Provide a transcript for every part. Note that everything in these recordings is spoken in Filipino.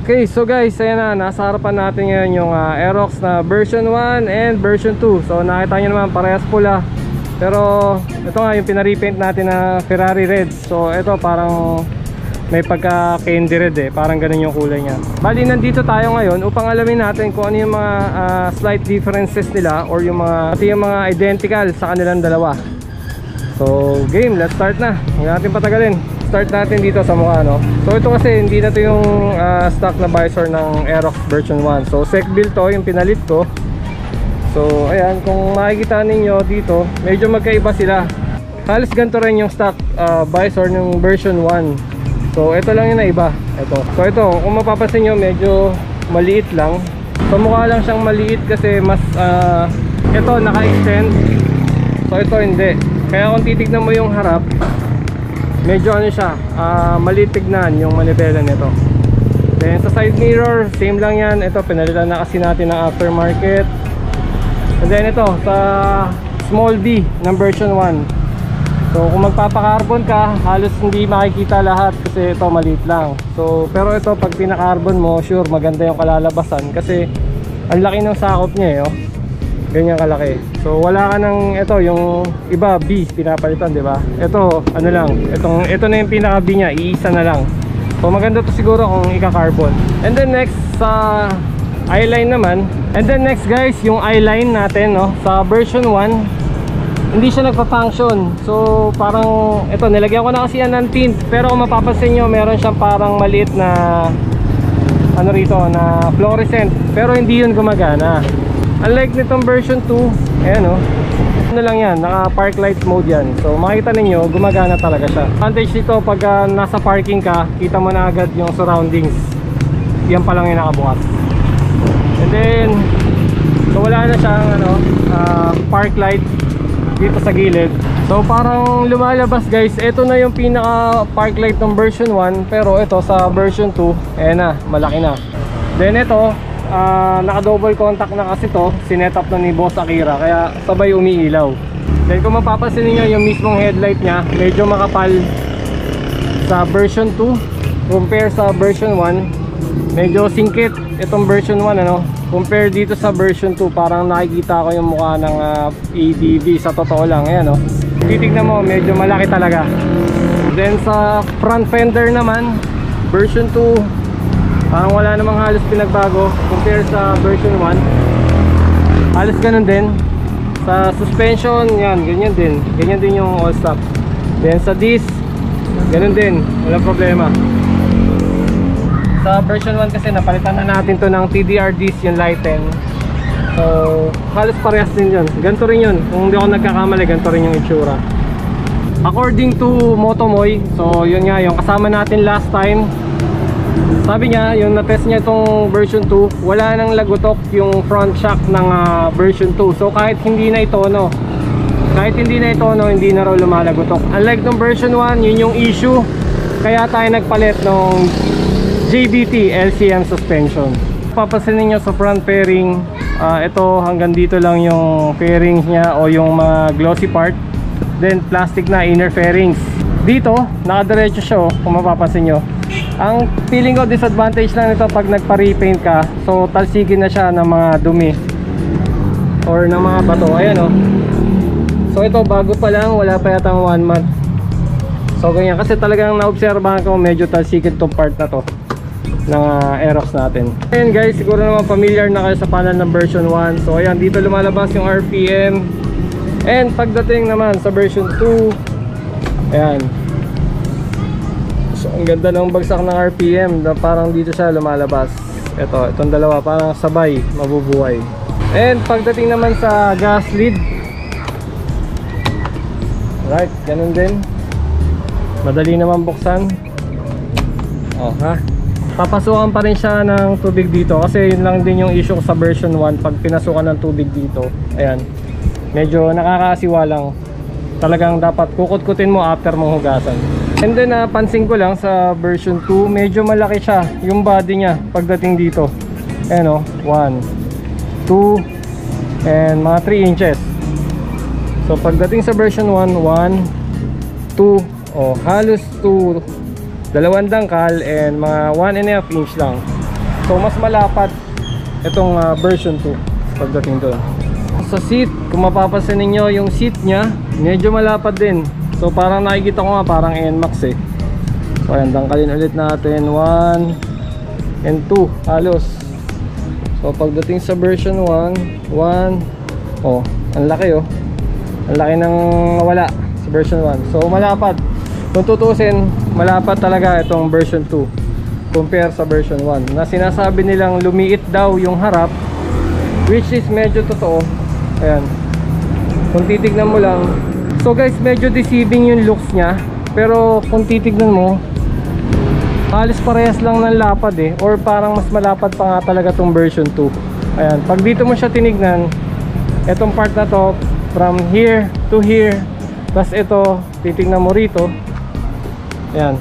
Okay, so guys, ayan na, nasa harapan natin ngayon yung Aerox na version 1 and version 2. So nakita nyo naman, parehas pula. Pero ito nga yung pinarepaint natin na Ferrari red. So ito parang may pagka candy red parang ganun yung kulay niya. Bali nandito tayo ngayon upang alamin natin kung ano yung mga slight differences nila, or yung mga identical sa kanilang dalawa. So game, let's start na. Huwag natin patagalin. Start natin dito sa mukha, no? So ito kasi hindi na to yung stock na visor ng Aerox version 1. So sec build to, yung pinalit ko. So ayan, kung makikita ninyo dito, medyo magkaiba sila. Halos ganito rin yung stock visor ng version 1. So ito lang yung naiba. So ito, kung mapapansin nyo, medyo maliit lang. So mukha lang siyang maliit kasi mas ito naka-extend. So ito hindi. Kaya kung titignan mo yung harap, medyo ano siya, maliit tignan yung manibela nito. Then sa side mirror, same lang yan. Ito pinalitan na kasi natin ng aftermarket. And then ito sa small B ng version 1. So kung magpapakarbon ka, halos hindi makikita lahat kasi ito maliit lang. So pero ito pag pinakarbon mo, sure maganda yung kalalabasan kasi ang laki ng sakop niya oh. Ganyan kalaki. So wala ka ng ito yung iba B pinapalitan, di ba? Ito ano lang, ito na yung pinaka B niya, iisa na lang. So maganda to siguro kung ika-carbon. And then next sa eyeline naman. And then next guys, yung eyeline natin no, sa version 1 hindi siya nagpa-function. So parang ito nilagyan ko na kasi yan ng tint, pero kung mapapansin nyo meron siyang parang maliit na ano rito na fluorescent, pero hindi yun gumagana. Unlike nitong version 2, ayan o, ano lang yan, naka park light mode yan. So makita ninyo, gumagana talaga siya. Advantage nito pag nasa parking ka, kita mo na agad yung surroundings. Yan pa lang yung nakabukas. And then, so wala na siyang ano, park light dito sa gilid. So parang lumalabas guys, ito na yung pinaka park light ng version 1. Pero ito sa version 2, ayan na, malaki na. Then ito, naka double contact na kasi to, sinet up na ni Boss Akira, kaya sabay umiilaw. Then kung mapapansin niyo yung mismong headlight nya, medyo makapal sa version 2 compare sa version 1. Medyo singkit itong version 1 ano, compare dito sa version 2. Parang nakikita ko yung mukha ng ADV sa totoo lang. Ayan, no? Titignan mo, medyo malaki talaga. Then sa front fender naman, version 2 parang wala namang halos pinagbago compare sa version 1. Halos ganun din. Sa suspension, yan, ganyan din yung all stock. Then sa disc, ganun din, walang problema. Sa version 1 kasi napalitan na natin to ng TDR disc, yung lighten. So halos parehas din yun. Ganito rin yun, kung hindi ako nagkakamali, ganito rin yung itsura. According to Motomoy, so yun nga yung kasama natin last time, sabi niya, yung na-test niya itong version 2, wala nang lagutok yung front shock ng version 2. So kahit hindi na itono, hindi na raw lumalagutok. Unlike nung version 1, yun yung issue. Kaya tayo nagpalit ng JBT LCM suspension. Papansinin nyo sa front fairing, ito hanggang dito lang yung fairings niya o yung mga glossy part. Then plastic na inner fairings. Dito, nakadiretso siya kung mapapansin nyo. Ang feeling ko disadvantage lang nito pag nagpa-repaint ka, so talsigin na siya ng mga dumi or ng mga bato. Ayan o. So ito bago pa lang, wala pa yatang 1 month. So ganyan, kasi talagang naobserbahan ko medyo talsigin tong part na to ng Aerox natin. Ayan guys, siguro naman familiar na kayo sa panel ng version 1. So ayan, dito lumalabas yung RPM. And pagdating naman sa version 2, ayan, so ang ganda ng bagsak ng RPM na parang dito siya lumalabas. Itong dalawa parang sabay mabubuhay. And pagdating naman sa gas lead, right, ganun din, madali naman buksan. Oh ha, papasukan pa rin siya ng tubig dito kasi yun lang din yung issue ko sa version 1. Pag pinasukan ng tubig dito, ayan, medyo nakakaasiwa lang. Talagang dapat kukut-kutin mo after mong hugasan. And then pansin ko lang sa version 2, medyo malaki siya yung body niya pagdating dito. Ayan o, 1, 2, and mga 3 inches. So pagdating sa version 1, 1, 2, halos 2, dalawang dangkal and mga 1.5 inch lang. So mas malapad itong version 2 pagdating doon. Sa seat, kung mapapansin ninyo yung seat nya medyo malapad din. So parang nakikita ko nga parang NMAX eh. So ayan, dangkalin ulit natin 1 and 2 halos. So pagdating sa version 1, oh, ang laki oh. Ang laki ng wala sa version 1. So malapad. Kung tutusin, malapad talaga itong version 2 compare sa version 1. Na sinasabi nilang lumiit daw yung harap, which is medyo totoo. Ayan. Kung titignan mo lang. So guys, medyo deceiving yung looks nya. Pero kung titignan mo, halos parehas lang ng lapad eh. Or parang mas malapad pa nga talaga itong version 2. Ayan. Pag dito mo siya tinignan, itong part na to, from here to here, plus ito, titignan mo rito, ayan,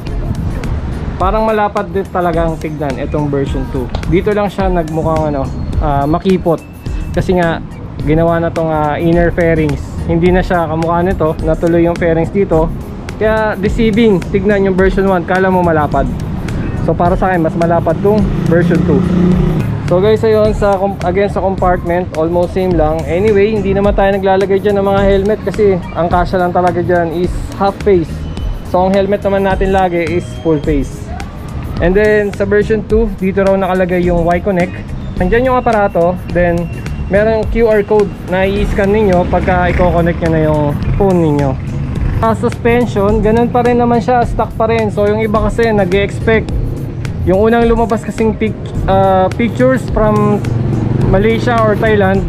parang malapad din talagang tignan itong version 2. Dito lang siya nagmukhang makipot. Kasi nga, ginawa na tong inner fairings. Hindi na siya kamukha nito, natuloy yung fairings dito. Kaya deceiving, tignan yung version 1, kala mo malapad. So para sa akin, mas malapad tong version 2. So guys, ayun, again sa compartment, almost same lang. Anyway, hindi naman tayo naglalagay dyan ng mga helmet kasi ang kasya lang talaga dyan is half face. So ang helmet naman natin lagi is full face. And then sa version 2, dito raw nakalagay yung Y-Connect. Nandyan yung aparato, then meron yung QR code na i-scan ninyo pagka i-connect nyo na yung phone ninyo. Suspension, ganun pa rin naman siya, stock pa rin. So yung iba kasi nag-expect yung unang lumabas kasing pictures from Malaysia or Thailand,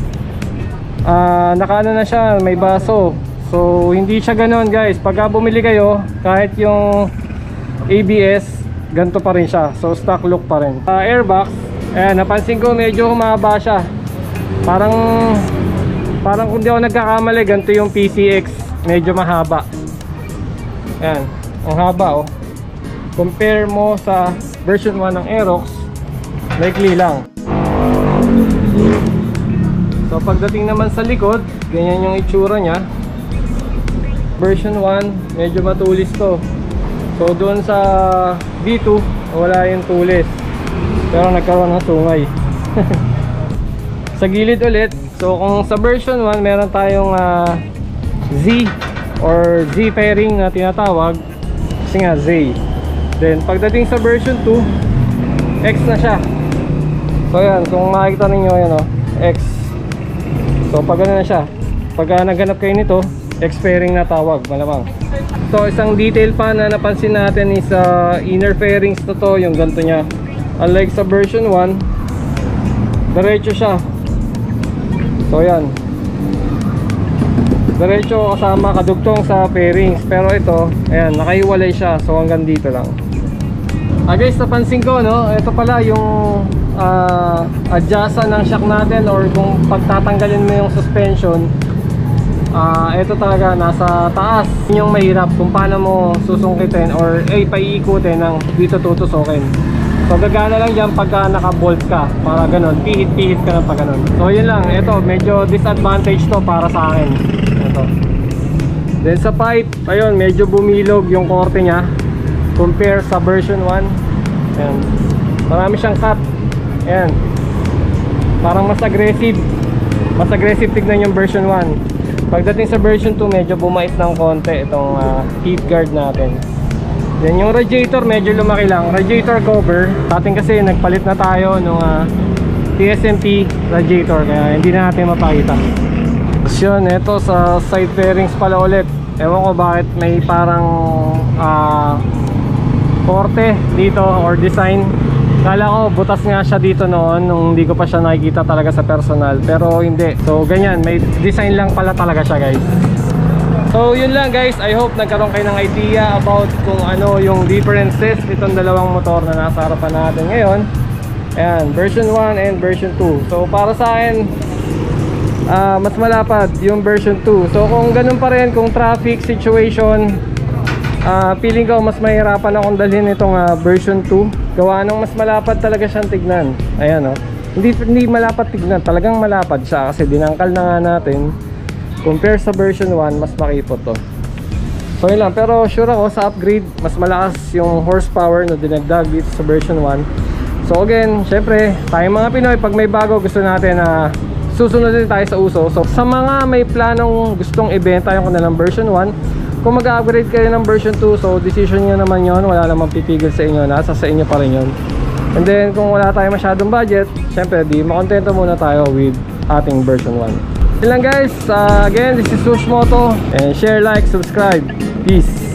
nakaano na siya, may baso. So hindi siya ganun guys. Pagka bumili kayo, kahit yung ABS, ganito pa rin siya. So stock look pa rin. Airbox, ayan, napansin ko medyo humaba siya. Parang kung di ako nagkakamali, ganito yung PCX, medyo mahaba. Ayan, ang haba oh. Compare mo sa version 1 ng Aerox, likely lang. So pagdating naman sa likod, ganyan yung itsura nya. Version 1, medyo matulis to. So doon sa V2, wala yung tulis, pero nagkaroon ng sungay. Sa gilid ulit, so kung sa version 1 meron tayong Z or Z fairing na tinatawag, kasi nga Z. Then pagdating sa version 2, X na siya. So yan, kung makikita ninyo yan o, X. So pag ano na siya, pag naghanap kayo nito, X fairing na tawag, malamang. So isang detail pa na napansin natin is inner fairings na to, yung ganito nya. Unlike sa version 1, diretso siya. So yan, diretso kasama kadugtong sa fairings. Pero ito, ayan, nakahiwalay siya. So hanggang dito lang. Guys, napansin ko, no, ito pala yung adjustan ng shock natin, or kung pagtatanggalin mo yung suspension, ito talaga nasa taas. Yung mahirap kung paano mo susungkitin or paiikutin ng dito tutusokin. So gagana lang dyan pagka naka-bolt ka, para ganun, pihit-pihit ka ng pag ganun. So yun lang, ito medyo disadvantage to para sa akin. Ito. Then sa pipe, ayun, medyo bumilog yung korte nya compare sa version 1. Ayan, marami siyang cut. Ayan, parang mas aggressive tignan yung version 1. Pagdating sa version 2, medyo bumait ng konti itong heat guard natin. Then yung radiator, medyo lumaki lang. Radiator cover, atin kasi nagpalit na tayo nung TSMP radiator, kaya hindi na natin mapakita. So yun, ito sa side fairings pala ulit. Ewan ko bakit may parang korte dito or design. Kala ko butas nga siya dito noon nung hindi ko pa siya nakikita talaga sa personal, pero hindi. So ganyan, may design lang pala talaga siya guys. So yun lang guys, I hope nagkaroon kayo ng idea about kung ano yung differences nitong dalawang motor na nasa harapan natin ngayon. Ayan, version 1 and version 2. So para sa akin, mas malapad yung version 2. So kung ganun pa rin, kung traffic situation, feeling ko mas mahirapan akong dalhin itong version 2. Gawa nung mas malapad talaga siyang tignan. Ayan o, hindi malapad tignan, talagang malapad siya kasi dinangkal na nga natin. Compare sa version 1, mas makipot to. So yun lang, pero sure ako sa upgrade, mas malakas yung horsepower na dinagdag dito sa version 1. So again, syempre, tayong mga Pinoy, pag may bago gusto natin na susunod din tayo sa uso. So sa mga may planong gustong ibenta yung kanilang version 1, kung mag-upgrade kayo ng version 2, so decision nyo naman yon, wala namang pipigil sa inyo, nasa sa inyo pa rin yun. And then kung wala tayo masyadong budget, syempre di makontento muna tayo with ating version 1. Yun lang guys, again, this is Sush Moto, and share, like, subscribe. Peace.